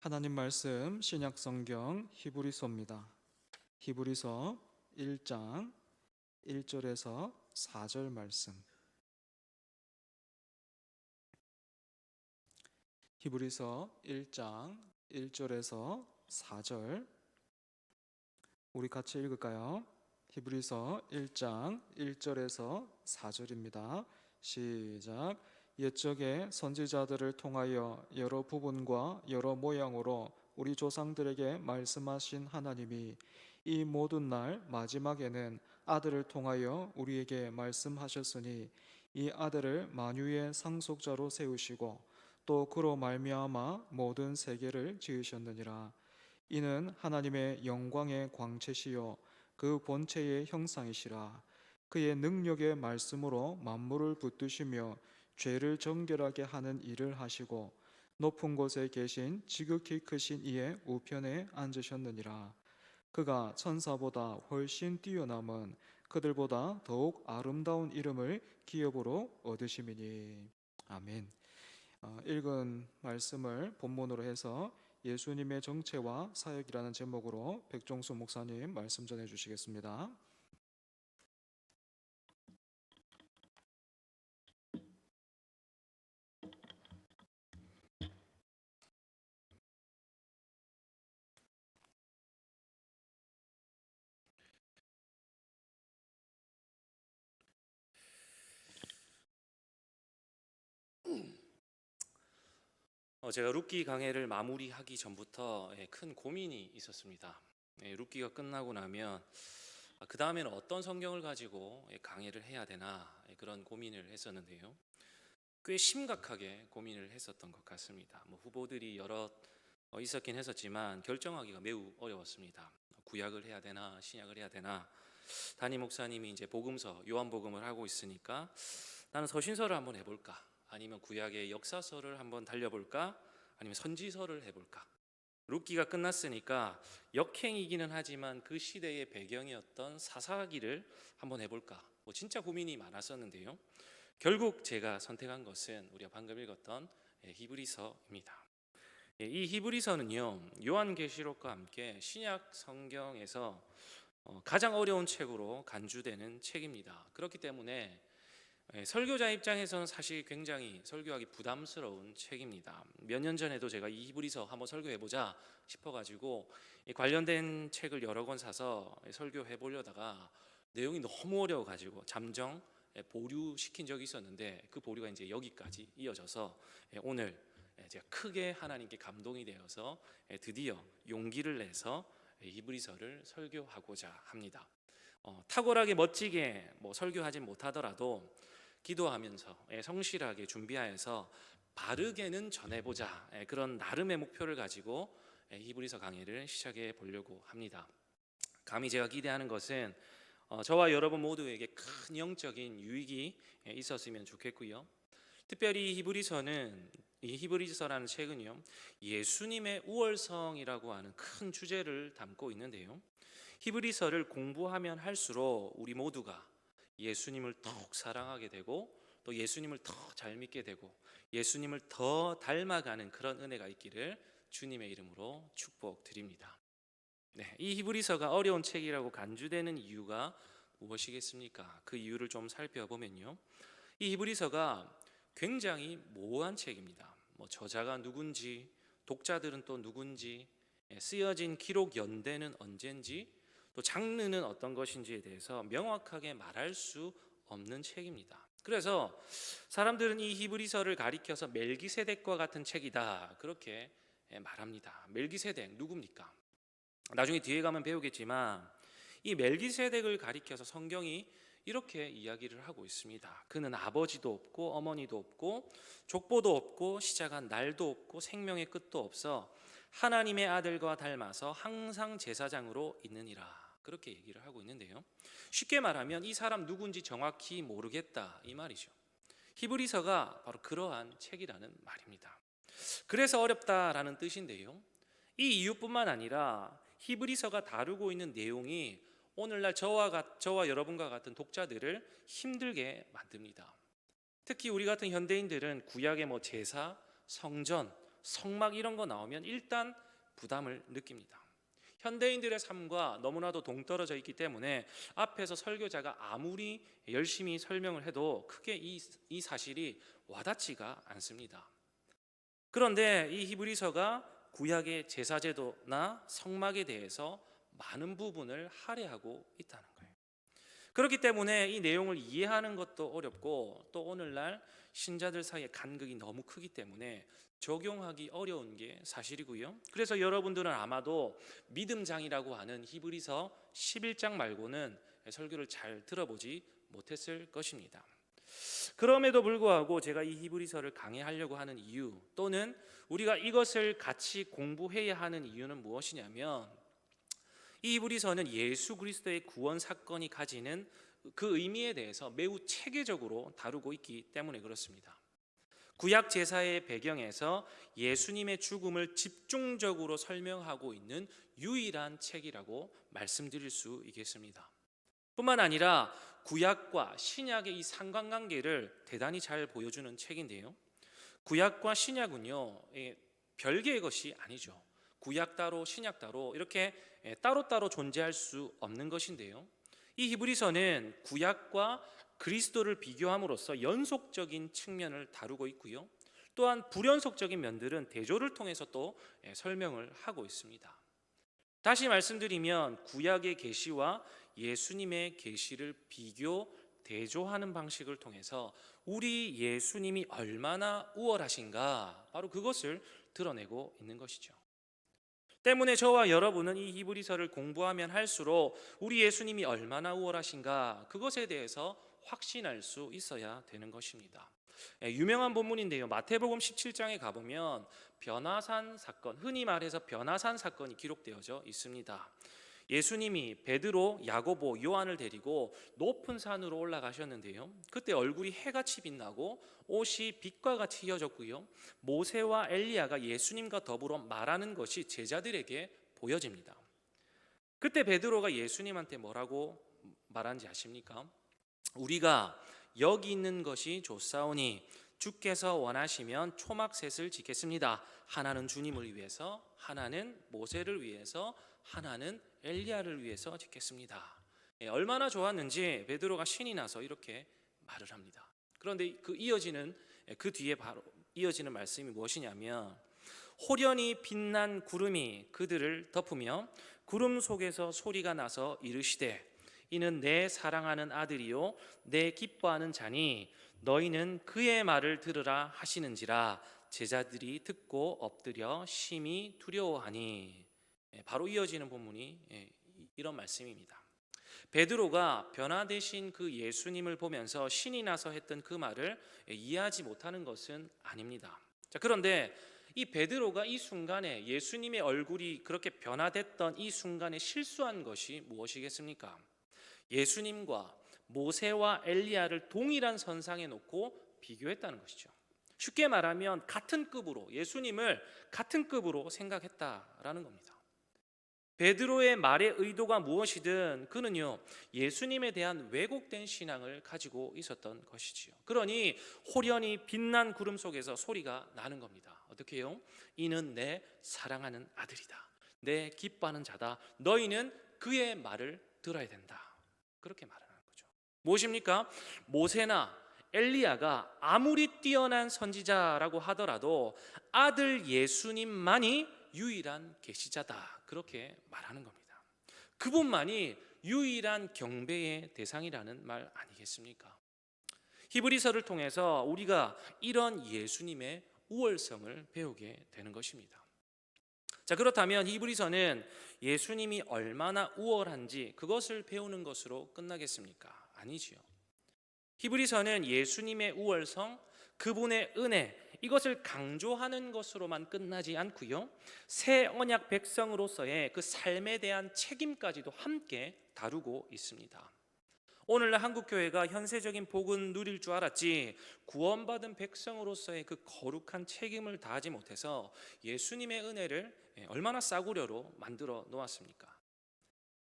하나님 말씀 신약성경 히브리서입니다. 히브리서 1장 1절에서 4절 말씀. 히브리서 1장 1절에서 4절 우리 같이 읽을까요? 히브리서 1장 1절에서 4절입니다. 시작. 옛적에 선지자들을 통하여 여러 부분과 여러 모양으로 우리 조상들에게 말씀하신 하나님이 이 모든 날 마지막에는 아들을 통하여 우리에게 말씀하셨으니 이 아들을 만유의 상속자로 세우시고 또 그로 말미암아 모든 세계를 지으셨느니라. 이는 하나님의 영광의 광채시요 그 본체의 형상이시라. 그의 능력의 말씀으로 만물을 붙드시며 죄를 정결하게 하는 일을 하시고 높은 곳에 계신 지극히 크신 이의 우편에 앉으셨느니라. 그가 천사보다 훨씬 뛰어남은 그들보다 더욱 아름다운 이름을 기업으로 얻으심이니. 아멘. 읽은 말씀을 본문으로 해서 예수님의 정체와 사역이라는 제목으로 백종수 목사님 말씀 전해 주시겠습니다. 제가 룻기 강해를 마무리하기 전부터 큰 고민이 있었습니다. 룻기가 끝나고 나면 그 다음에는 어떤 성경을 가지고 강해를 해야 되나 그런 고민을 했었는데요. 꽤 심각하게 고민을 했었던 것 같습니다. 후보들이 여러 있었긴 했었지만 결정하기가 매우 어려웠습니다. 구약을 해야 되나 신약을 해야 되나. 담임 목사님이 이제 복음서 요한복음을 하고 있으니까 나는 서신서를 한번 해볼까, 아니면 구약의 역사서를 한번 달려볼까, 아니면 선지서를 해볼까. 룻기가 끝났으니까 역행이기는 하지만 그 시대의 배경이었던 사사기를 한번 해볼까, 진짜 고민이 많았었는데요. 결국 제가 선택한 것은 우리가 방금 읽었던 히브리서입니다. 이 히브리서는요, 요한계시록과 함께 신약 성경에서 가장 어려운 책으로 간주되는 책입니다. 그렇기 때문에 설교자 입장에서는 사실 굉장히 설교하기 부담스러운 책입니다. 몇 년 전에도 제가 이 히브리서 한번 설교해보자 싶어가지고 관련된 책을 여러 권 사서 설교해보려다가 내용이 너무 어려워가지고 잠정 보류시킨 적이 있었는데, 그 보류가 이제 여기까지 이어져서 오늘 제가 크게 하나님께 감동이 되어서 드디어 용기를 내서 히브리서를 설교하고자 합니다. 탁월하게 멋지게 설교하진 못하더라도 기도하면서 성실하게 준비하여서 바르게는 전해보자, 그런 나름의 목표를 가지고 히브리서 강의를 시작해 보려고 합니다. 감히 제가 기대하는 것은 저와 여러분 모두에게 큰 영적인 유익이 있었으면 좋겠고요. 특별히 이 히브리서라는 책은요, 예수님의 우월성이라고 하는 큰 주제를 담고 있는데요. 히브리서를 공부하면 할수록 우리 모두가 예수님을 더욱 사랑하게 되고 또 예수님을 더 잘 믿게 되고 예수님을 더 닮아가는 그런 은혜가 있기를 주님의 이름으로 축복드립니다. 이 히브리서가 어려운 책이라고 간주되는 이유가 무엇이겠습니까? 그 이유를 좀 살펴보면요, 이 히브리서가 굉장히 모호한 책입니다. 저자가 누군지, 독자들은 또 누군지, 쓰여진 기록 연대는 언젠지, 또 장르는 어떤 것인지에 대해서 명확하게 말할 수 없는 책입니다. 그래서 사람들은 이 히브리서를 가리켜서 멜기세덱과 같은 책이다, 그렇게 말합니다. 멜기세덱 누굽니까? 나중에 뒤에 가면 배우겠지만 이 멜기세덱을 가리켜서 성경이 이렇게 이야기를 하고 있습니다. 그는 아버지도 없고 어머니도 없고 족보도 없고 시작한 날도 없고 생명의 끝도 없어 하나님의 아들과 닮아서 항상 제사장으로 있느니라, 그렇게 얘기를 하고 있는데요. 쉽게 말하면 이 사람 누군지 정확히 모르겠다, 이 말이죠. 히브리서가 바로 그러한 책이라는 말입니다. 그래서 어렵다라는 뜻인데요, 이 이유뿐만 아니라 히브리서가 다루고 있는 내용이 오늘날 저와 여러분과 같은 독자들을 힘들게 만듭니다. 특히 우리 같은 현대인들은 구약의 제사, 성전, 성막 이런 거 나오면 일단 부담을 느낍니다. 현대인들의 삶과 너무나도 동떨어져 있기 때문에 앞에서 설교자가 아무리 열심히 설명을 해도 크게 이 사실이 와닿지가 않습니다. 그런데 이 히브리서가 구약의 제사제도나 성막에 대해서 많은 부분을 할애하고 있다는 거예요. 그렇기 때문에 이 내용을 이해하는 것도 어렵고 또 오늘날 신자들 사이에 간극이 너무 크기 때문에 적용하기 어려운 게 사실이고요. 그래서 여러분들은 아마도 믿음장이라고 하는 히브리서 11장 말고는 설교를 잘 들어보지 못했을 것입니다. 그럼에도 불구하고 제가 이 히브리서를 강의하려고 하는 이유, 또는 우리가 이것을 같이 공부해야 하는 이유는 무엇이냐면, 이 히브리서는 예수 그리스도의 구원 사건이 가지는 그 의미에 대해서 매우 체계적으로 다루고 있기 때문에 그렇습니다. 구약 제사의 배경에서 예수님의 죽음을 집중적으로 설명하고 있는 유일한 책이라고 말씀드릴 수 있겠습니다. 뿐만 아니라 구약과 신약의 이 상관관계를 대단히 잘 보여주는 책인데요. 구약과 신약은요, 별개의 것이 아니죠. 구약 따로 신약 따로 이렇게 따로따로 존재할 수 없는 것인데요. 이 히브리서는 구약과 그리스도를 비교함으로써 연속적인 측면을 다루고 있고요. 또한 불연속적인 면들은 대조를 통해서 또 설명을 하고 있습니다. 다시 말씀드리면 구약의 계시와 예수님의 계시를 비교, 대조하는 방식을 통해서 우리 예수님이 얼마나 우월하신가, 바로 그것을 드러내고 있는 것이죠. 때문에 저와 여러분은 이 히브리서를 공부하면 할수록 우리 예수님이 얼마나 우월하신가, 그것에 대해서 확신할 수 있어야 되는 것입니다. 유명한 본문인데요, 마태복음 17장에 가보면 변화산 사건, 흔히 말해서 변화산 사건이 기록되어져 있습니다. 예수님이 베드로, 야고보, 요한을 데리고 높은 산으로 올라가셨는데요, 그때 얼굴이 해같이 빛나고 옷이 빛과 같이 휘어졌고요, 모세와 엘리야가 예수님과 더불어 말하는 것이 제자들에게 보여집니다. 그때 베드로가 예수님한테 뭐라고 말한지 아십니까? 우리가 여기 있는 것이 좋사오니 주께서 원하시면 초막셋을 짓겠습니다. 하나는 주님을 위해서, 하나는 모세를 위해서, 하나는 엘리야를 위해서 짓겠습니다. 얼마나 좋았는지 베드로가 신이 나서 이렇게 말을 합니다. 그런데 그 뒤에 바로 이어지는 말씀이 무엇이냐면, 호련히 빛난 구름이 그들을 덮으며 구름 속에서 소리가 나서 이르시되 이는 내 사랑하는 아들이요 내 기뻐하는 자니 너희는 그의 말을 들으라 하시는지라. 제자들이 듣고 엎드려 심히 두려워하니. 바로 이어지는 본문이 이런 말씀입니다. 베드로가 변화되신 그 예수님을 보면서 신이 나서 했던 그 말을 이해하지 못하는 것은 아닙니다. 자, 그런데 이 베드로가 이 순간에 예수님의 얼굴이 그렇게 변화됐던 이 순간에 실수한 것이 무엇이겠습니까? 예수님과 모세와 엘리야를 동일한 선상에 놓고 비교했다는 것이죠. 쉽게 말하면 같은 급으로, 예수님을 같은 급으로 생각했다라는 겁니다. 베드로의 말의 의도가 무엇이든 그는요, 예수님에 대한 왜곡된 신앙을 가지고 있었던 것이지요. 그러니 호련히 빛난 구름 속에서 소리가 나는 겁니다. 어떻게 해요? 이는 내 사랑하는 아들이다, 내 기뻐하는 자다, 너희는 그의 말을 들어야 된다, 그렇게 말하는 거죠. 무엇입니까? 모세나 엘리야가 아무리 뛰어난 선지자라고 하더라도 아들 예수님만이 유일한 계시자다, 그렇게 말하는 겁니다. 그분만이 유일한 경배의 대상이라는 말 아니겠습니까? 히브리서를 통해서 우리가 이런 예수님의 우월성을 배우게 되는 것입니다. 자, 그렇다면 히브리서는 예수님이 얼마나 우월한지 그것을 배우는 것으로 끝나겠습니까? 아니지요. 히브리서는 예수님의 우월성, 그분의 은혜, 이것을 강조하는 것으로만 끝나지 않고요, 새 언약 백성으로서의 그 삶에 대한 책임까지도 함께 다루고 있습니다. 오늘날 한국교회가 현세적인 복은 누릴 줄 알았지 구원받은 백성으로서의 그 거룩한 책임을 다하지 못해서 예수님의 은혜를 얼마나 싸구려로 만들어 놓았습니까?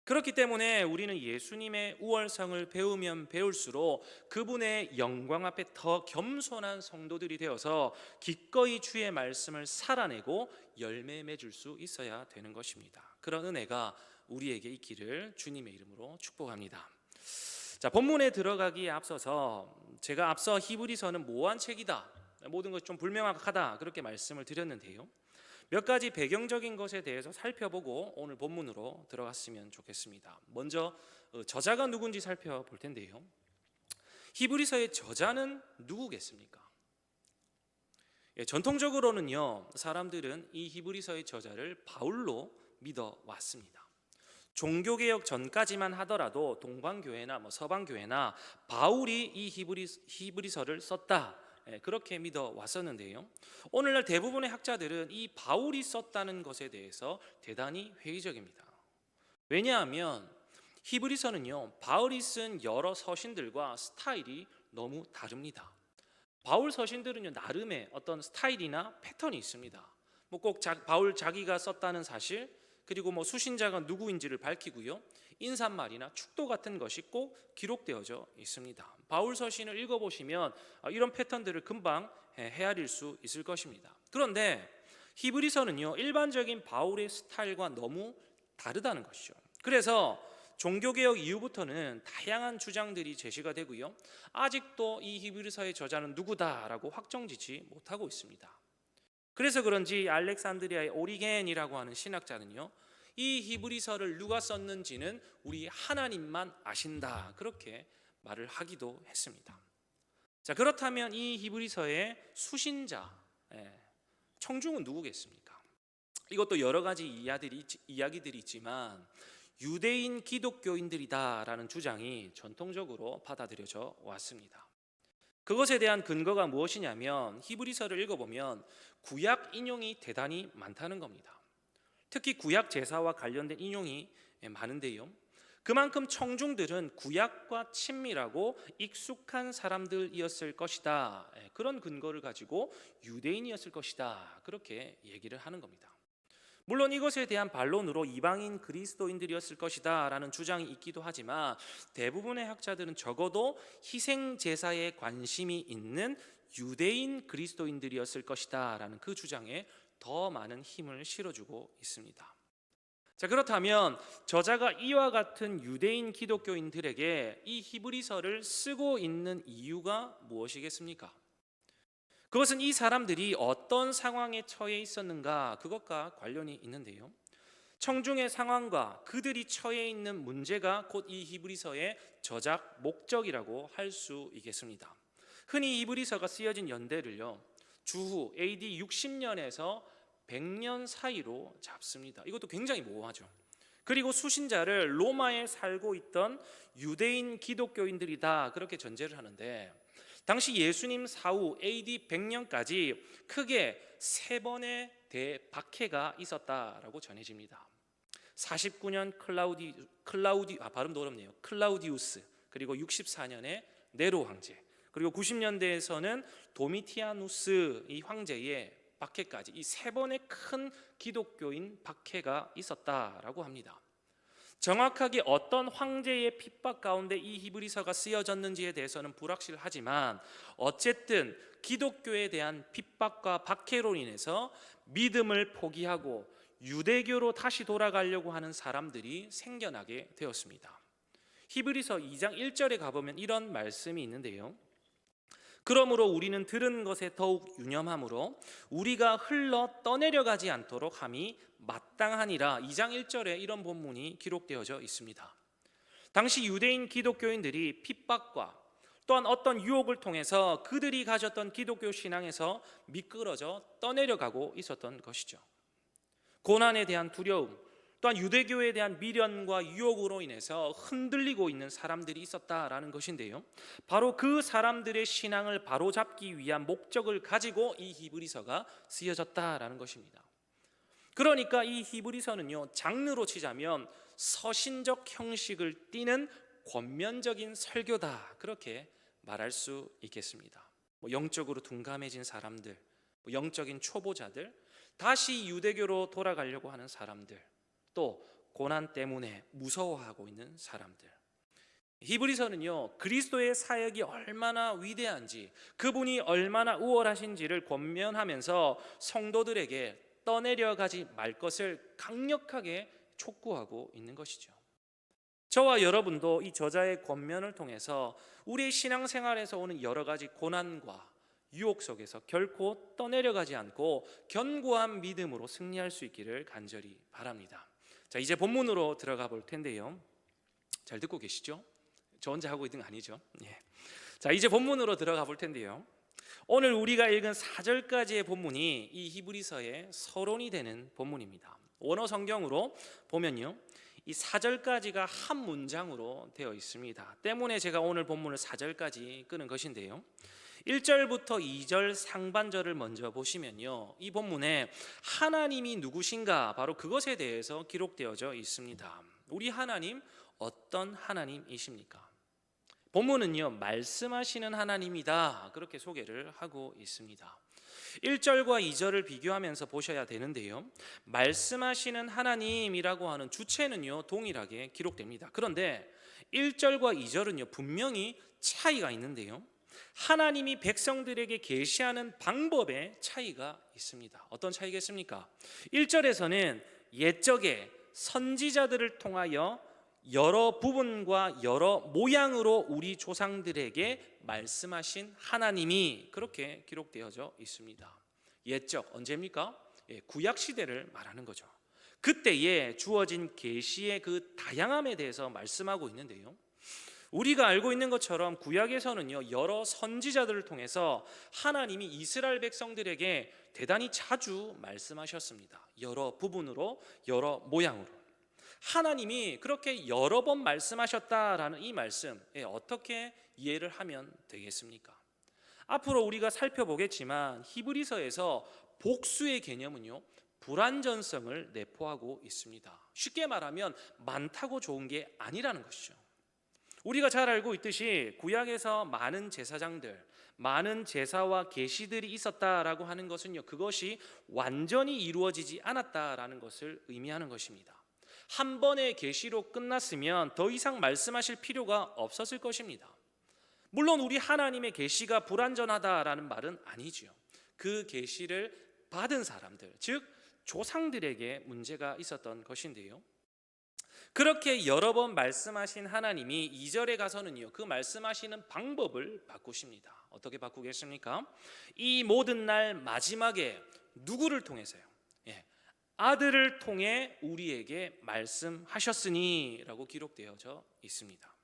그렇기 때문에 우리는 예수님의 우월성을 배우면 배울수록 그분의 영광 앞에 더 겸손한 성도들이 되어서 기꺼이 주의 말씀을 살아내고 열매 맺을 수 있어야 되는 것입니다. 그런 은혜가 우리에게 있기를 주님의 이름으로 축복합니다. 자, 본문에 들어가기에 앞서서 제가 앞서 히브리서는 모호한 책이다, 모든 것이 좀 불명확하다 그렇게 말씀을 드렸는데요. 몇 가지 배경적인 것에 대해서 살펴보고 오늘 본문으로 들어갔으면 좋겠습니다. 먼저 저자가 누군지 살펴볼 텐데요. 히브리서의 저자는 누구겠습니까? 전통적으로는요, 사람들은 이 히브리서의 저자를 바울로 믿어왔습니다. 종교개혁 전까지만 하더라도 동방교회나 서방교회나 바울이 이 히브리서를 썼다, 그렇게 믿어왔었는데요. 오늘날 대부분의 학자들은 이 바울이 썼다는 것에 대해서 대단히 회의적입니다. 왜냐하면 히브리서는요, 바울이 쓴 여러 서신들과 스타일이 너무 다릅니다. 바울 서신들은요, 나름의 어떤 스타일이나 패턴이 있습니다. 꼭 바울 자기가 썼다는 사실, 그리고 수신자가 누구인지를 밝히고요, 인사말이나 축도 같은 것이 꼭 기록되어져 있습니다. 바울 서신을 읽어보시면 이런 패턴들을 금방 헤아릴 수 있을 것입니다. 그런데 히브리서는요, 일반적인 바울의 스타일과 너무 다르다는 것이죠. 그래서 종교개혁 이후부터는 다양한 주장들이 제시가 되고요, 아직도 이 히브리서의 저자는 누구다라고 확정짓지 못하고 있습니다. 그래서 그런지 알렉산드리아의 오리겐이라고 하는 신학자는요, 이 히브리서를 누가 썼는지는 우리 하나님만 아신다, 그렇게 말을 하기도 했습니다. 자, 그렇다면 이 히브리서의 수신자, 청중은 누구겠습니까? 이것도 여러 가지 이야기들이 있지만 유대인 기독교인들이다라는 주장이 전통적으로 받아들여져 왔습니다. 그것에 대한 근거가 무엇이냐면 히브리서를 읽어보면 구약 인용이 대단히 많다는 겁니다. 특히 구약 제사와 관련된 인용이 많은데요, 그만큼 청중들은 구약과 친밀하고 익숙한 사람들이었을 것이다, 그런 근거를 가지고 유대인이었을 것이다, 그렇게 얘기를 하는 겁니다. 물론 이것에 대한 반론으로 이방인 그리스도인들이었을 것이다 라는 주장이 있기도 하지만 대부분의 학자들은 적어도 희생 제사에 관심이 있는 유대인 그리스도인들이었을 것이다 라는 그 주장에 더 많은 힘을 실어주고 있습니다. 자, 그렇다면 저자가 이와 같은 유대인 기독교인들에게 이 히브리서를 쓰고 있는 이유가 무엇이겠습니까? 그것은 이 사람들이 어떤 상황에 처해 있었는가, 그것과 관련이 있는데요, 청중의 상황과 그들이 처해 있는 문제가 곧 이 히브리서의 저작 목적이라고 할 수 있겠습니다. 흔히 히브리서가 쓰여진 연대를요, 주후 AD 60년에서 100년 사이로 잡습니다. 이것도 굉장히 모호하죠. 그리고 수신자를 로마에 살고 있던 유대인 기독교인들이다, 그렇게 전제를 하는데 당시 예수님 사후 AD 100년까지 크게 3번의 대박해가 있었다라고 전해집니다. 49년 발음도 어렵네요. 클라우디우스, 그리고 64년에 네로 황제, 그리고 90년대에서는 도미티아누스 이 황제의 박해까지, 이 3번의 큰 기독교인 박해가 있었다라고 합니다. 정확하게 어떤 황제의 핍박 가운데 이 히브리서가 쓰여졌는지에 대해서는 불확실하지만 어쨌든 기독교에 대한 핍박과 박해로 인해서 믿음을 포기하고 유대교로 다시 돌아가려고 하는 사람들이 생겨나게 되었습니다. 히브리서 2장 1절에 가보면 이런 말씀이 있는데요, 그러므로 우리는 들은 것에 더욱 유념함으로 우리가 흘러 떠내려가지 않도록 함이 마땅하니라. 2장 1절에 이런 본문이 기록되어져 있습니다. 당시 유대인 기독교인들이 핍박과 또한 어떤 유혹을 통해서 그들이 가졌던 기독교 신앙에서 미끄러져 떠내려가고 있었던 것이죠. 고난에 대한 두려움, 또한 유대교에 대한 미련과 유혹으로 인해서 흔들리고 있는 사람들이 있었다라는 것인데요, 바로 그 사람들의 신앙을 바로잡기 위한 목적을 가지고 이 히브리서가 쓰여졌다라는 것입니다. 그러니까 이 히브리서는요, 장르로 치자면 서신적 형식을 띠는 권면적인 설교다, 그렇게 말할 수 있겠습니다. 영적으로 둔감해진 사람들, 영적인 초보자들, 다시 유대교로 돌아가려고 하는 사람들, 또 고난 때문에 무서워하고 있는 사람들. 히브리서는요, 그리스도의 사역이 얼마나 위대한지, 그분이 얼마나 우월하신지를 권면하면서 성도들에게 떠내려가지 말 것을 강력하게 촉구하고 있는 것이죠. 저와 여러분도 이 저자의 권면을 통해서 우리의 신앙생활에서 오는 여러 가지 고난과 유혹 속에서 결코 떠내려가지 않고 견고한 믿음으로 승리할 수 있기를 간절히 바랍니다. 자, 이제 본문으로 들어가 볼 텐데요. 잘 듣고 계시죠? 저 혼자 하고 있는 거 아니죠? 예. 자, 이제 본문으로 들어가 볼 텐데요. 오늘 우리가 읽은 4절까지의 본문이 이 히브리서의 서론이 되는 본문입니다. 원어 성경으로 보면요, 이 4절까지가 한 문장으로 되어 있습니다. 때문에 제가 오늘 본문을 4절까지 끄는 것인데요. 1절부터 2절 상반절을 먼저 보시면요, 이 본문에 하나님이 누구신가, 바로 그것에 대해서 기록되어져 있습니다. 우리 하나님 어떤 하나님이십니까? 본문은요, 말씀하시는 하나님이다, 그렇게 소개를 하고 있습니다. 1절과 2절을 비교하면서 보셔야 되는데요, 말씀하시는 하나님이라고 하는 주체는요 동일하게 기록됩니다. 그런데 1절과 2절은요 분명히 차이가 있는데요, 하나님이 백성들에게 계시하는 방법에 차이가 있습니다. 어떤 차이겠습니까? 1절에서는 옛적에 선지자들을 통하여 여러 부분과 여러 모양으로 우리 조상들에게 말씀하신 하나님이 그렇게 기록되어져 있습니다. 옛적, 언제입니까? 구약 시대를 말하는 거죠. 그때에 주어진 계시의 그 다양함에 대해서 말씀하고 있는데요, 우리가 알고 있는 것처럼 구약에서는요 여러 선지자들을 통해서 하나님이 이스라엘 백성들에게 대단히 자주 말씀하셨습니다. 여러 부분으로, 여러 모양으로. 하나님이 그렇게 여러 번 말씀하셨다라는 이 말씀, 어떻게 이해를 하면 되겠습니까? 앞으로 우리가 살펴보겠지만 히브리서에서 복수의 개념은요 불완전성을 내포하고 있습니다. 쉽게 말하면 많다고 좋은 게 아니라는 것이죠. 우리가 잘 알고 있듯이 구약에서 많은 제사장들, 많은 제사와 계시들이 있었다라고 하는 것은요 그것이 완전히 이루어지지 않았다라는 것을 의미하는 것입니다. 한 번의 계시로 끝났으면 더 이상 말씀하실 필요가 없었을 것입니다. 물론 우리 하나님의 계시가 불완전하다라는 말은 아니죠. 그 계시를 받은 사람들, 즉 조상들에게 문제가 있었던 것인데요, 그렇게 여러 번 말씀하신 하나님이 2절에 가서는요 그 말씀하시는 방법을 바꾸십니다. 어떻게 바꾸겠습니까? 이 모든 날 마지막에 누구를 통해서요? 아들을 통해 우리에게 말씀하셨으니 라고 기록되어져 있습니다.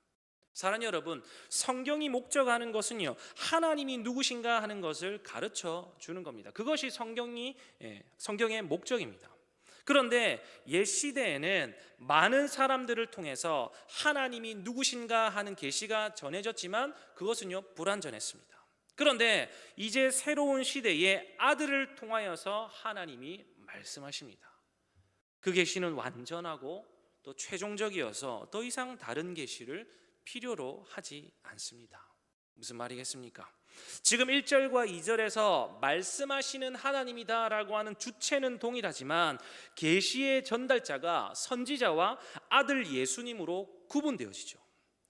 사랑하는 여러분, 성경이 목적하는 것은요 하나님이 누구신가 하는 것을 가르쳐 주는 겁니다. 그것이 성경의 목적입니다. 그런데 옛 시대에는 많은 사람들을 통해서 하나님이 누구신가 하는 계시가 전해졌지만 그것은요 불완전했습니다. 그런데 이제 새로운 시대에 아들을 통하여서 하나님이 말씀하십니다. 그 계시는 완전하고 또 최종적이어서 더 이상 다른 계시를 필요로 하지 않습니다. 무슨 말이겠습니까? 지금 1절과 2절에서 말씀하시는 하나님이다라고 하는 주체는 동일하지만 계시의 전달자가 선지자와 아들 예수님으로 구분되어지죠.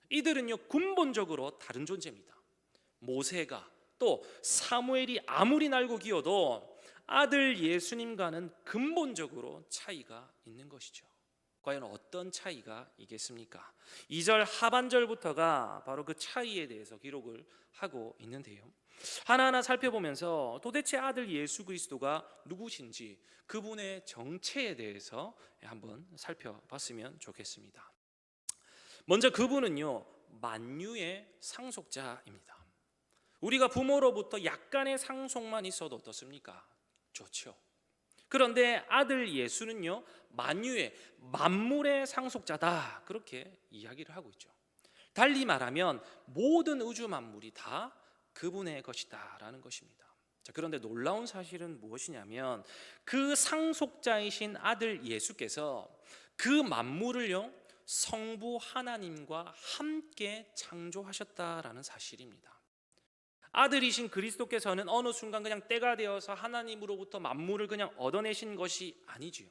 이들은요 근본적으로 다른 존재입니다. 모세가 또 사무엘이 아무리 날고 기어도 아들 예수님과는 근본적으로 차이가 있는 것이죠. 과연 어떤 차이가 있겠습니까? 2절 하반절부터가 바로 그 차이에 대해서 기록을 하고 있는데요, 하나하나 살펴보면서 도대체 아들 예수 그리스도가 누구신지 그분의 정체에 대해서 한번 살펴봤으면 좋겠습니다. 먼저 그분은요 만유의 상속자입니다. 우리가 부모로부터 약간의 상속만 있어도 어떻습니까? 좋죠. 그런데 아들 예수는요 만유의, 만물의 상속자다, 그렇게 이야기를 하고 있죠. 달리 말하면 모든 우주 만물이 다 그분의 것이다 라는 것입니다. 자, 그런데 놀라운 사실은 무엇이냐면 그 상속자이신 아들 예수께서 그 만물을요 성부 하나님과 함께 창조하셨다라는 사실입니다. 아들이신 그리스도께서는 어느 순간 그냥 때가 되어서 하나님으로부터 만물을 그냥 얻어내신 것이 아니지요.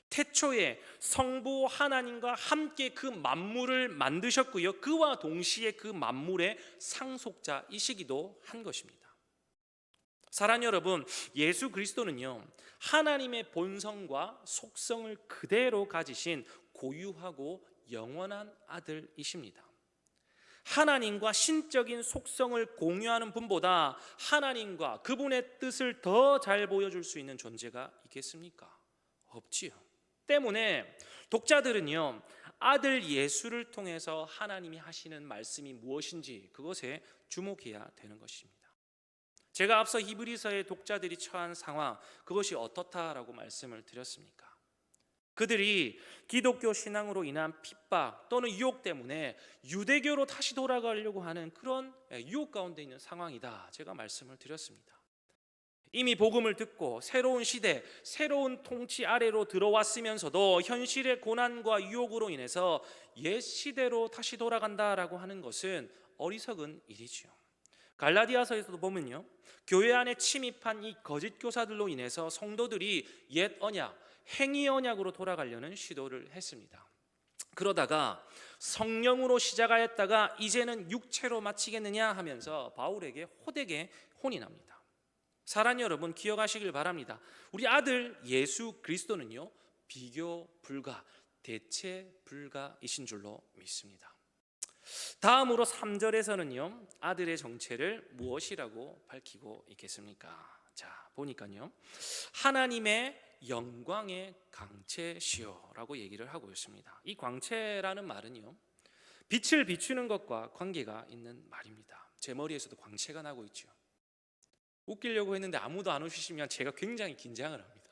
태초에 성부 하나님과 함께 그 만물을 만드셨고요. 그와 동시에 그 만물의 상속자이시기도 한 것입니다. 사랑하는 여러분, 예수 그리스도는요, 하나님의 본성과 속성을 그대로 가지신 고유하고 영원한 아들이십니다. 하나님과 신적인 속성을 공유하는 분보다 하나님과 그분의 뜻을 더 잘 보여줄 수 있는 존재가 있겠습니까? 없지요. 때문에 독자들은요, 아들 예수를 통해서 하나님이 하시는 말씀이 무엇인지 그것에 주목해야 되는 것입니다. 제가 앞서 히브리서의 독자들이 처한 상황, 그것이 어떻다라고 말씀을 드렸습니까? 그들이 기독교 신앙으로 인한 핍박 또는 유혹 때문에 유대교로 다시 돌아가려고 하는 그런 유혹 가운데 있는 상황이다, 제가 말씀을 드렸습니다. 이미 복음을 듣고 새로운 시대, 새로운 통치 아래로 들어왔으면서도 현실의 고난과 유혹으로 인해서 옛 시대로 다시 돌아간다라고 하는 것은 어리석은 일이죠. 갈라디아서에서도 보면요, 교회 안에 침입한 이 거짓 교사들로 인해서 성도들이 옛 언약, 행위 언약으로 돌아가려는 시도를 했습니다. 그러다가 성령으로 시작하였다가 이제는 육체로 마치겠느냐 하면서 바울에게 호되게 혼이 납니다. 사랑하는 여러분, 기억하시길 바랍니다. 우리 아들 예수 그리스도는요, 비교 불가, 대체 불가이신 줄로 믿습니다. 다음으로 3절에서는요, 아들의 정체를 무엇이라고 밝히고 있겠습니까? 자, 보니까요, 하나님의 영광의 광채시여라고 얘기를 하고 있습니다. 이 광채라는 말은요, 빛을 비추는 것과 관계가 있는 말입니다. 제 머리에서도 광채가 나고 있죠. 웃기려고 했는데 아무도 안 웃으시면 제가 굉장히 긴장을 합니다.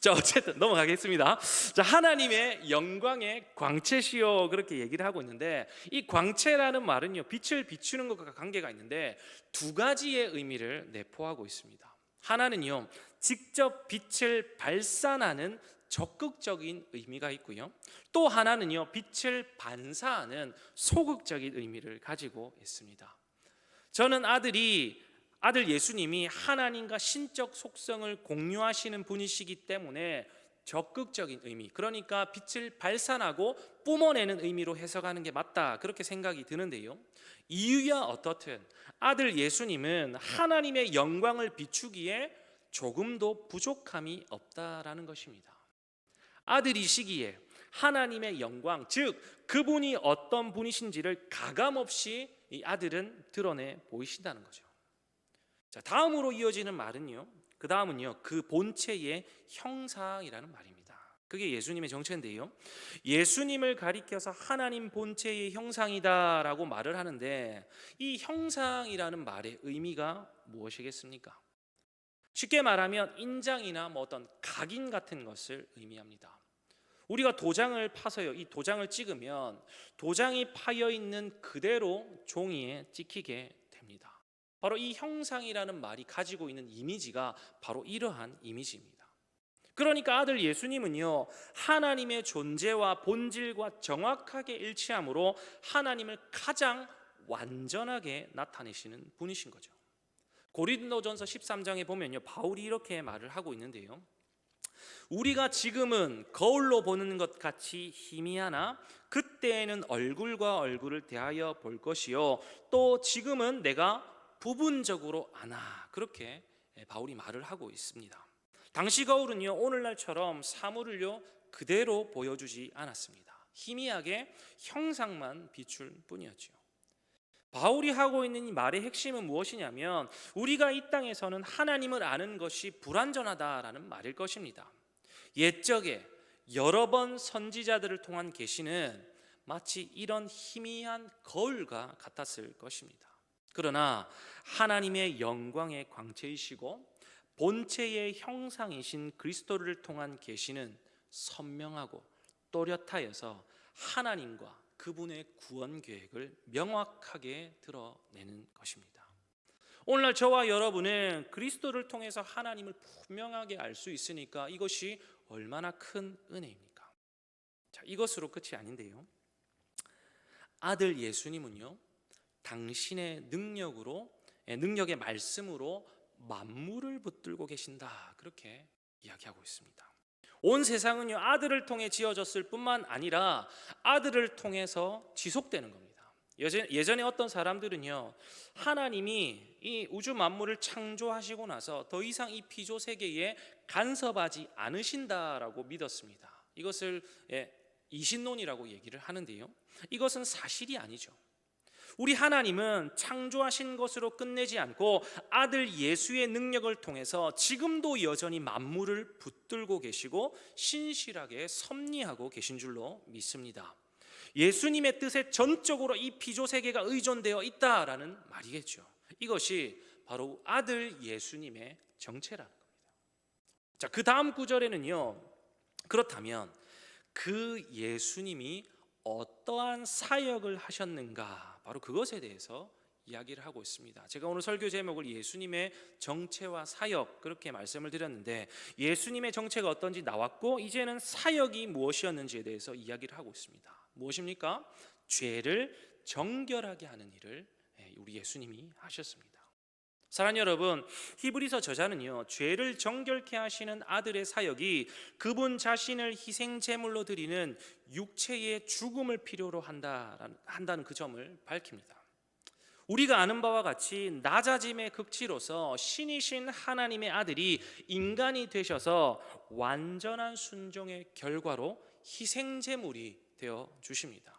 자, 어쨌든 넘어가겠습니다. 자, 하나님의 영광의 광채시여, 그렇게 얘기를 하고 있는데, 이 광채라는 말은요, 빛을 비추는 것과 관계가 있는데 두 가지의 의미를 내포하고 있습니다. 하나는요, 직접 빛을 발산하는 적극적인 의미가 있고요, 또 하나는요, 빛을 반사하는 소극적인 의미를 가지고 있습니다. 저는 아들 예수님이 하나님과 신적 속성을 공유하시는 분이시기 때문에 적극적인 의미, 그러니까 빛을 발산하고 뿜어내는 의미로 해석하는 게 맞다, 그렇게 생각이 드는데요, 이유야 어떻든 아들 예수님은 하나님의 영광을 비추기에 조금도 부족함이 없다라는 것입니다. 아들이시기에 하나님의 영광, 즉 그분이 어떤 분이신지를 가감없이 이 아들은 드러내 보이신다는 거죠. 자, 다음으로 이어지는 말은요, 그 다음은요, 그 본체의 형상이라는 말입니다. 그게 예수님의 정체인데요, 예수님을 가리켜서 하나님 본체의 형상이다라고 말을 하는데, 이 형상이라는 말의 의미가 무엇이겠습니까? 쉽게 말하면 인장이나 어떤 각인 같은 것을 의미합니다. 우리가 도장을 파서요, 이 도장을 찍으면 도장이 파여 있는 그대로 종이에 찍히게 됩니다. 바로 이 형상이라는 말이 가지고 있는 이미지가 바로 이러한 이미지입니다. 그러니까 아들 예수님은요, 하나님의 존재와 본질과 정확하게 일치함으로 하나님을 가장 완전하게 나타내시는 분이신 거죠. 고린도전서 13장에 보면요, 바울이 이렇게 말을 하고 있는데요, 우리가 지금은 거울로 보는 것 같이 희미하나 그때에는 얼굴과 얼굴을 대하여 볼 것이요, 또 지금은 내가 부분적으로 아나, 그렇게 바울이 말을 하고 있습니다. 당시 거울은요, 오늘날처럼 사물을요 그대로 보여주지 않았습니다. 희미하게 형상만 비출 뿐이었죠. 바울이 하고 있는 이 말의 핵심은 무엇이냐면, 우리가 이 땅에서는 하나님을 아는 것이 불완전하다라는 말일 것입니다. 옛적에 여러 번 선지자들을 통한 계시는 마치 이런 희미한 거울과 같았을 것입니다. 그러나 하나님의 영광의 광채이시고 본체의 형상이신 그리스도를 통한 계시는 선명하고 또렷하여서 하나님과 그분의 구원 계획을 명확하게 드러내는 것입니다. 오늘날 저와 여러분은 그리스도를 통해서 하나님을 분명하게 알 수 있으니까 이것이 얼마나 큰 은혜입니까? 자, 이것으로 끝이 아닌데요, 아들 예수님은요, 당신의 능력의 말씀으로 만물을 붙들고 계신다, 그렇게 이야기하고 있습니다. 온 세상은요 아들을 통해 지어졌을 뿐만 아니라 아들을 통해서 지속되는 겁니다. 예전에 어떤 사람들은요 하나님이 이 우주 만물을 창조하시고 나서 더 이상 이 피조 세계에 간섭하지 않으신다라고 믿었습니다. 이것을 이신론이라고 얘기를 하는데요, 이것은 사실이 아니죠. 우리 하나님은 창조하신 것으로 끝내지 않고 아들 예수의 능력을 통해서 지금도 여전히 만물을 붙들고 계시고 신실하게 섭리하고 계신 줄로 믿습니다. 예수님의 뜻에 전적으로 이 피조 세계가 의존되어 있다라는 말이겠죠. 이것이 바로 아들 예수님의 정체라는 겁니다. 자, 그 다음 구절에는요, 그렇다면 그 예수님이 어떠한 사역을 하셨는가, 바로 그것에 대해서 이야기를 하고 있습니다. 제가 오늘 설교 제목을 예수님의 정체와 사역 그렇게 말씀을 드렸는데, 예수님의 정체가 어떤지 나왔고 이제는 사역이 무엇이었는지에 대해서 이야기를 하고 있습니다. 무엇입니까? 죄를 정결하게 하는 일을 우리 예수님이 하셨습니다. 사랑하는 여러분, 히브리서 저자는요 죄를 정결케 하시는 아들의 사역이 그분 자신을 희생 제물로 드리는 육체의 죽음을 필요로 한다는 그 점을 밝힙니다. 우리가 아는 바와 같이 낮아짐의 극치로서 신이신 하나님의 아들이 인간이 되셔서 완전한 순종의 결과로 희생 제물이 되어 주십니다.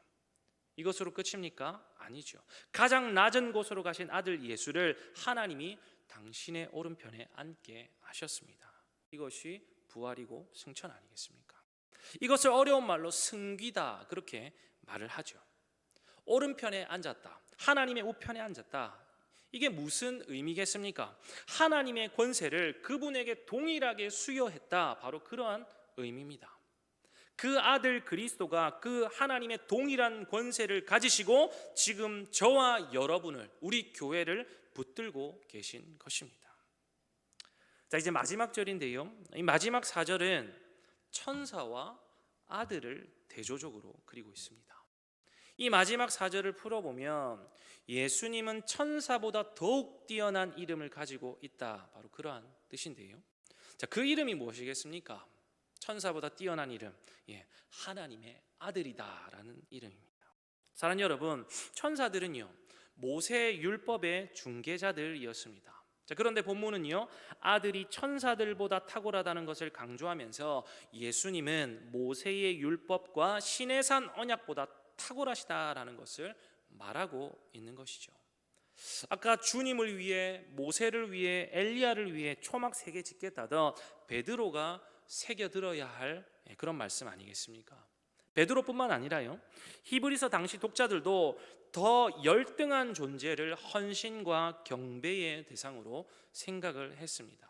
이것으로 끝입니까? 아니죠. 가장 낮은 곳으로 가신 아들 예수를 하나님이 당신의 오른편에 앉게 하셨습니다. 이것이 부활이고 승천 아니겠습니까? 이것을 어려운 말로 승귀다 그렇게 말을 하죠. 오른편에 앉았다, 하나님의 우편에 앉았다, 이게 무슨 의미겠습니까? 하나님의 권세를 그분에게 동일하게 수여했다, 바로 그러한 의미입니다. 그 아들 그리스도가 그 하나님의 동일한 권세를 가지시고 지금 저와 여러분을, 우리 교회를 붙들고 계신 것입니다. 자, 이제 마지막 절인데요, 이 마지막 4절은 천사와 아들을 대조적으로 그리고 있습니다. 이 마지막 4절을 풀어보면 예수님은 천사보다 더욱 뛰어난 이름을 가지고 있다, 바로 그러한 뜻인데요. 자, 그 이름이 무엇이겠습니까? 천사보다 뛰어난 이름, 하나님의 아들이다라는 이름입니다. 사랑하는 여러분, 천사들은요 모세 율법의 중개자들이었습니다. 자, 그런데 본문은요 아들이 천사들보다 탁월하다는 것을 강조하면서 예수님은 모세의 율법과 시내산 언약보다 탁월하시다라는 것을 말하고 있는 것이죠. 아까 주님을 위해, 모세를 위해, 엘리야를 위해 초막 3개 짓겠다던 베드로가 새겨들어야 할 그런 말씀 아니겠습니까? 베드로뿐만 아니라요 히브리서 당시 독자들도 더 열등한 존재를 헌신과 경배의 대상으로 생각을 했습니다.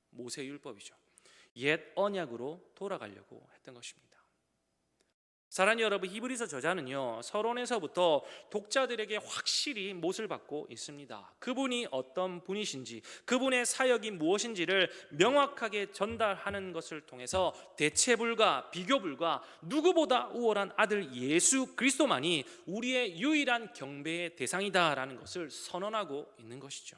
모세율법이죠. 옛 언약으로 돌아가려고 했던 것입니다. 사랑하는 여러분, 히브리서 저자는요 서론에서부터 독자들에게 확실히 못을 받고 있습니다. 그분이 어떤 분이신지, 그분의 사역이 무엇인지를 명확하게 전달하는 것을 통해서 대체 불가, 비교 불가, 누구보다 우월한 아들 예수 그리스도만이 우리의 유일한 경배의 대상이다라는 것을 선언하고 있는 것이죠.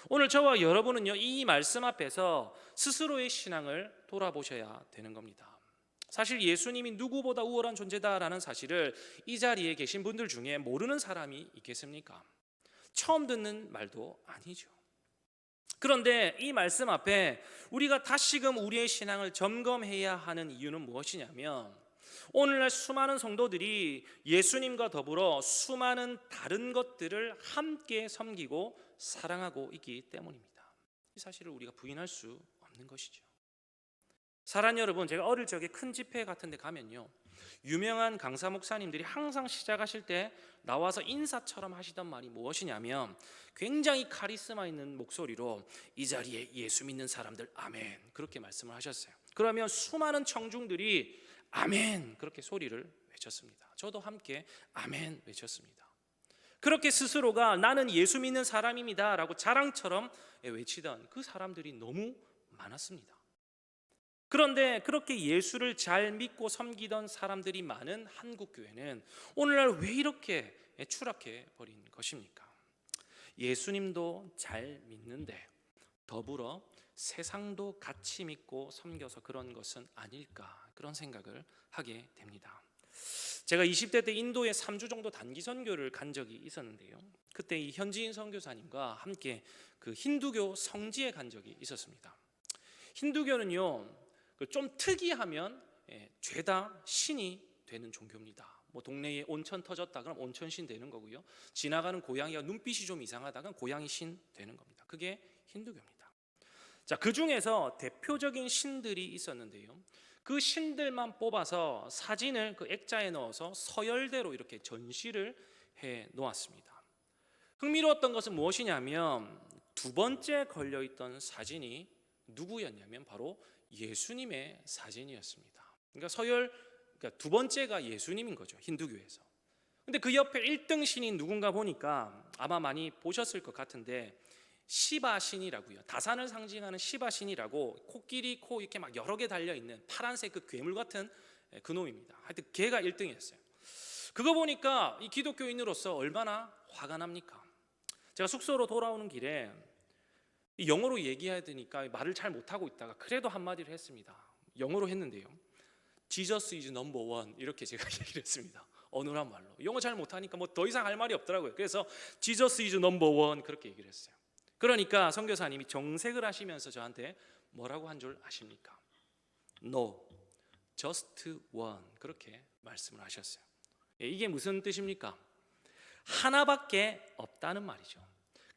오늘 저와 여러분은요 이 말씀 앞에서 스스로의 신앙을 돌아보셔야 되는 겁니다. 사실 예수님이 누구보다 우월한 존재다라는 사실을 이 자리에 계신 분들 중에 모르는 사람이 있겠습니까? 처음 듣는 말도 아니죠. 그런데 이 말씀 앞에 우리가 다시금 우리의 신앙을 점검해야 하는 이유는 무엇이냐면, 오늘날 수많은 성도들이 예수님과 더불어 수많은 다른 것들을 함께 섬기고 사랑하고 있기 때문입니다. 이 사실을 우리가 부인할 수 없는 것이죠. 사랑하는 여러분, 제가 어릴 적에 큰 집회 같은 데 가면요 유명한 강사 목사님들이 항상 시작하실 때 나와서 인사처럼 하시던 말이 무엇이냐면, 굉장히 카리스마 있는 목소리로 이 자리에 예수 믿는 사람들 아멘 그렇게 말씀을 하셨어요. 그러면 수많은 청중들이 아멘 그렇게 소리를 외쳤습니다. 저도 함께 아멘 외쳤습니다. 그렇게 스스로가 나는 예수 믿는 사람입니다 라고 자랑처럼 외치던 그 사람들이 너무 많았습니다. 그런데 그렇게 예수를 잘 믿고 섬기던 사람들이 많은 한국교회는 오늘날 왜 이렇게 추락해 버린 것입니까? 예수님도 잘 믿는데 더불어 세상도 같이 믿고 섬겨서 그런 것은 아닐까, 그런 생각을 하게 됩니다. 제가 20대 때 인도에 3주 정도 단기 선교를 간 적이 있었는데요. 그때 이 현지인 선교사님과 함께 그 힌두교 성지에 간 적이 있었습니다. 힌두교는요, 좀 특이하면 죄다 신이 되는 종교입니다. 뭐 동네에 온천 터졌다 그럼 온천신 되는 거고요. 지나가는 고양이가 눈빛이 좀 이상하다 그럼 고양이 신 되는 겁니다. 그게 힌두교입니다. 자, 그 중에서 대표적인 신들이 있었는데요. 그 신들만 뽑아서 사진을 그 액자에 넣어서 서열대로 이렇게 전시를 해 놓았습니다. 흥미로웠던 것은 무엇이냐면 두 번째 걸려있던 사진이 누구였냐면 바로 예수님의 사진이었습니다. 그러니까 두 번째가 예수님인 거죠, 힌두교에서. 근데 그 옆에 1등 신이 누군가 보니까 아마 많이 보셨을 것 같은데 시바 신이라고요. 다산을 상징하는 시바 신이라고 코끼리 코 이렇게 막 여러 개 달려 있는 파란색 그 괴물 같은 그 놈입니다. 하여튼 걔가 1등이었어요. 그거 보니까 이 기독교인으로서 얼마나 화가 납니까? 제가 숙소로 돌아오는 길에 영어로 얘기해야 되니까 말을 잘 못하고 있다가 그래도 한마디를 했습니다. 영어로 했는데요. Jesus is number one 이렇게 제가 얘기를 했습니다. 어눌한 말로. 영어 잘 못하니까 뭐 더 이상 할 말이 없더라고요. 그래서 Jesus is number one 그렇게 얘기를 했어요. 그러니까 선교사님이 정색을 하시면서 저한테 뭐라고 한 줄 아십니까? No, just one 그렇게 말씀을 하셨어요. 이게 무슨 뜻입니까? 하나밖에 없다는 말이죠.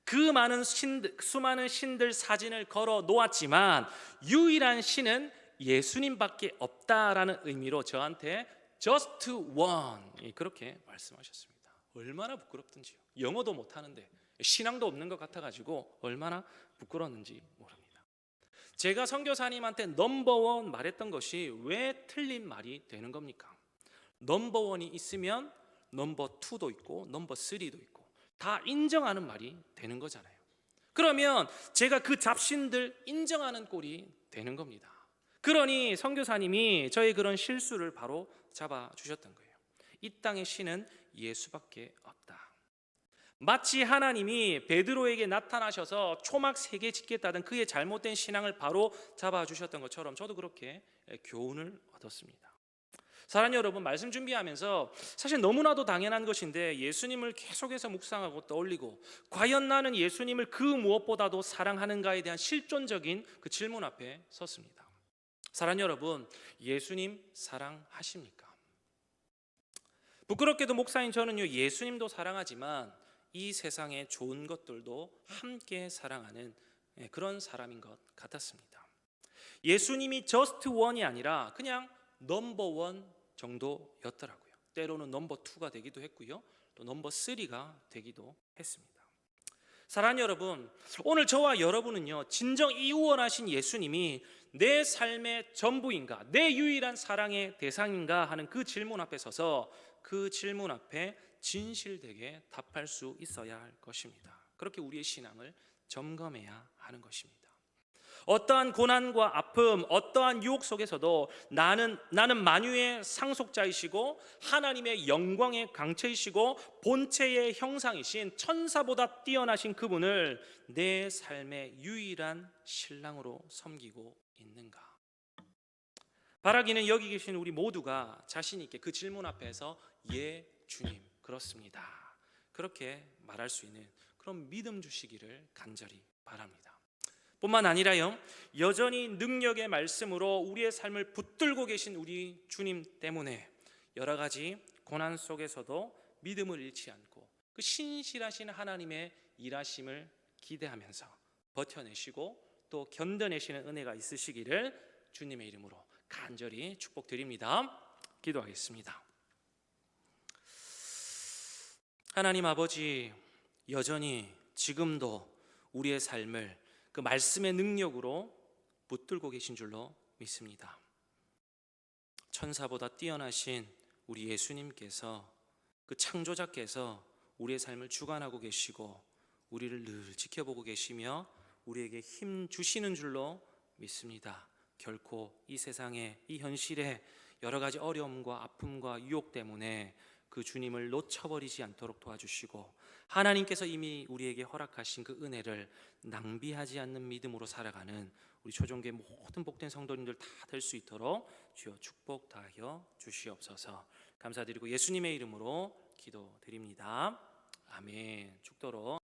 그 많은 수많은 신들 사진을 걸어 놓았지만 유일한 신은 예수님밖에 없다라는 의미로 저한테 just one 그렇게 말씀하셨습니다. 얼마나 부끄럽든지요. 영어도 못하는데 신앙도 없는 것 같아가지고 얼마나 부끄러웠는지 모릅니다. 제가 선교사님한테 넘버원 말했던 것이 왜 틀린 말이 되는 겁니까? 넘버원이 있으면 넘버 투도 있고 넘버 쓰리도 있고 다 인정하는 말이 되는 거잖아요. 그러면 제가 그 잡신들 인정하는 꼴이 되는 겁니다. 그러니 선교사님이 저의 그런 실수를 바로 잡아주셨던 거예요. 이 땅의 신은 예수밖에 없다. 마치 하나님이 베드로에게 나타나셔서 초막 3개 짓겠다던 그의 잘못된 신앙을 바로 잡아주셨던 것처럼 저도 그렇게 교훈을 얻었습니다. 사랑하는 여러분, 말씀 준비하면서 사실 너무나도 당연한 것인데 예수님을 계속해서 묵상하고 떠올리고 과연 나는 예수님을 그 무엇보다도 사랑하는가에 대한 실존적인 그 질문 앞에 섰습니다. 사랑하는 여러분, 예수님 사랑하십니까? 부끄럽게도 목사인 저는요, 예수님도 사랑하지만 이 세상의 좋은 것들도 함께 사랑하는 그런 사람인 것 같았습니다. 예수님이 just one이 아니라 그냥 넘버 원 정도였더라고요. 때로는 넘버 투가 되기도 했고요, 또 넘버 쓰리가 되기도 했습니다. 사랑하는 여러분, 오늘 저와 여러분은요, 진정 이원하신 예수님이 내 삶의 전부인가, 내 유일한 사랑의 대상인가 하는 그 질문 앞에 서서 그 질문 앞에 진실되게 답할 수 있어야 할 것입니다. 그렇게 우리의 신앙을 점검해야 하는 것입니다. 어떠한 고난과 아픔, 어떠한 유혹 속에서도 나는 만유의 상속자이시고 하나님의 영광의 강체이시고 본체의 형상이신 천사보다 뛰어나신 그분을 내 삶의 유일한 신랑으로 섬기고 있는가? 바라기는 여기 계신 우리 모두가 자신 있게 그 질문 앞에서 예 주님 그렇습니다 그렇게 말할 수 있는 그런 믿음 주시기를 간절히 바랍니다. 뿐만 아니라요, 여전히 능력의 말씀으로 우리의 삶을 붙들고 계신 우리 주님 때문에 여러 가지 고난 속에서도 믿음을 잃지 않고 그 신실하신 하나님의 일하심을 기대하면서 버텨내시고 또 견뎌내시는 은혜가 있으시기를 주님의 이름으로 간절히 축복드립니다. 기도하겠습니다. 하나님 아버지, 여전히 지금도 우리의 삶을 그 말씀의 능력으로 붙들고 계신 줄로 믿습니다. 천사보다 뛰어나신 우리 예수님께서, 그 창조자께서 우리의 삶을 주관하고 계시고 우리를 늘 지켜보고 계시며 우리에게 힘 주시는 줄로 믿습니다. 결코 이 세상에, 이 현실에 여러 가지 어려움과 아픔과 유혹 때문에 그 주님을 놓쳐버리지 않도록 도와주시고 하나님께서 이미 우리에게 허락하신 그 은혜를 낭비하지 않는 믿음으로 살아가는 우리 초종계 모든 복된 성도님들 다 될 수 있도록 주여 축복 다하여 주시옵소서. 감사드리고 예수님의 이름으로 기도드립니다. 아멘. 죽도록